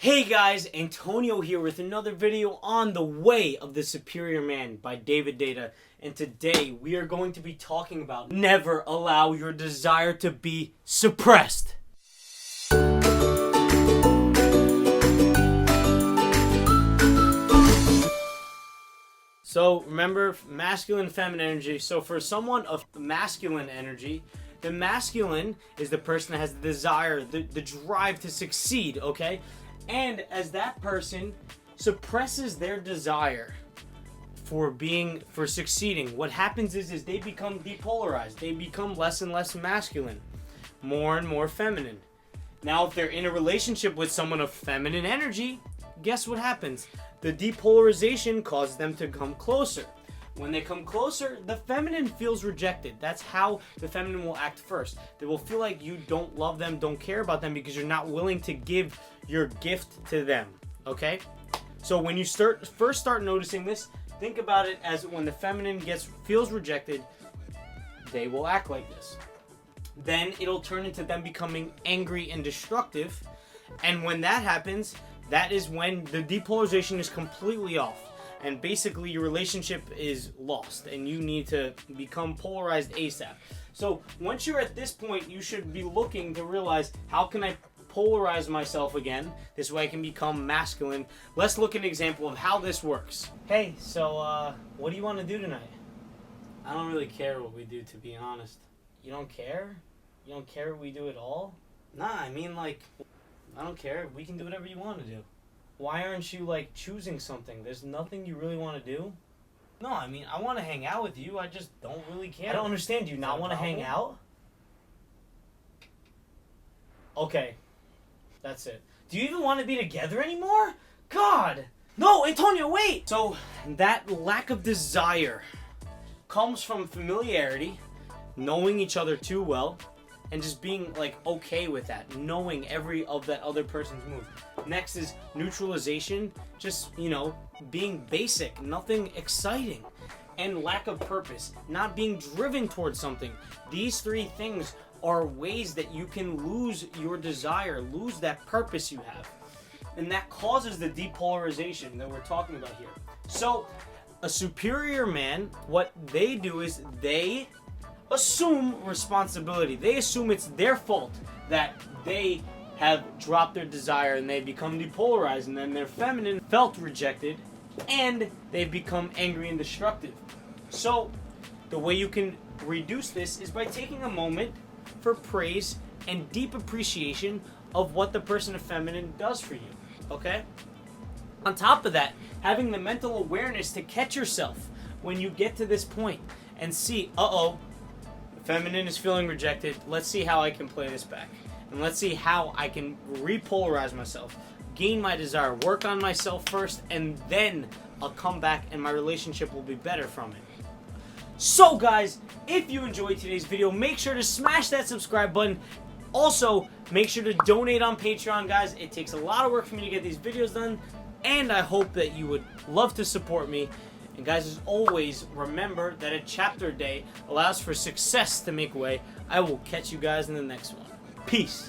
Hey guys, Antonio here with another video on The Way of the Superior Man by Deida. And today we are going to be talking about never allow your desire to be suppressed. So remember, masculine, feminine energy. So for someone of masculine energy, the masculine is the person that has the desire, the drive to succeed, okay? And as that person suppresses their desire for succeeding, what happens is they become depolarized. They become less and less masculine, more and more feminine. Now, if they're in a relationship with someone of feminine energy, guess what happens? The depolarization causes them to come closer. When they come closer, the feminine feels rejected. That's how the feminine will act first. They will feel like you don't love them, don't care about them because you're not willing to give your gift to them, okay? So when you first start noticing this, think about it as when the feminine feels rejected, they will act like this. Then it'll turn into them becoming angry and destructive. And when that happens, that is when the depolarization is completely off. And basically your relationship is lost and you need to become polarized ASAP. So once you're at this point, you should be looking to realize, how can I polarize myself again? This way I can become masculine. Let's look at an example of how this works. Hey, so what do you want to do tonight? I don't really care what we do, to be honest. You don't care? You don't care what we do at all? Nah, I mean, like, I don't care. We can do whatever you want to do. Why aren't you, like, choosing something? There's nothing you really want to do? No, I mean, I want to hang out with you. I just don't really care. I don't understand. Do you not want to hang out? Okay. That's it. Do you even want to be together anymore? God! No, Antonio, wait! So, that lack of desire comes from familiarity, knowing each other too well, and just being, like, okay with that, knowing every of that other person's move. Next is neutralization, just, being basic, nothing exciting. And lack of purpose, not being driven towards something. These three things are ways that you can lose your desire, lose that purpose you have. And that causes the depolarization that we're talking about here. So, a superior man, what they do is they assume responsibility. They assume it's their fault that they have dropped their desire and they become depolarized, and then their feminine felt rejected and they've become angry and destructive. So the way you can reduce this is by taking a moment for praise and deep appreciation of what the person of feminine does for you, okay? On top of that, having the mental awareness to catch yourself when you get to this point and see, feminine is feeling rejected. Let's see how I can play this back. And let's see how I can repolarize myself, gain my desire, work on myself first, and then I'll come back and my relationship will be better from it. So guys, if you enjoyed today's video, make sure to smash that subscribe button. Also, make sure to donate on Patreon, guys. It takes a lot of work for me to get these videos done, and I hope that you would love to support me. And guys, as always, remember that a chapter a day allows for success to make way. I will catch you guys in the next one. Peace.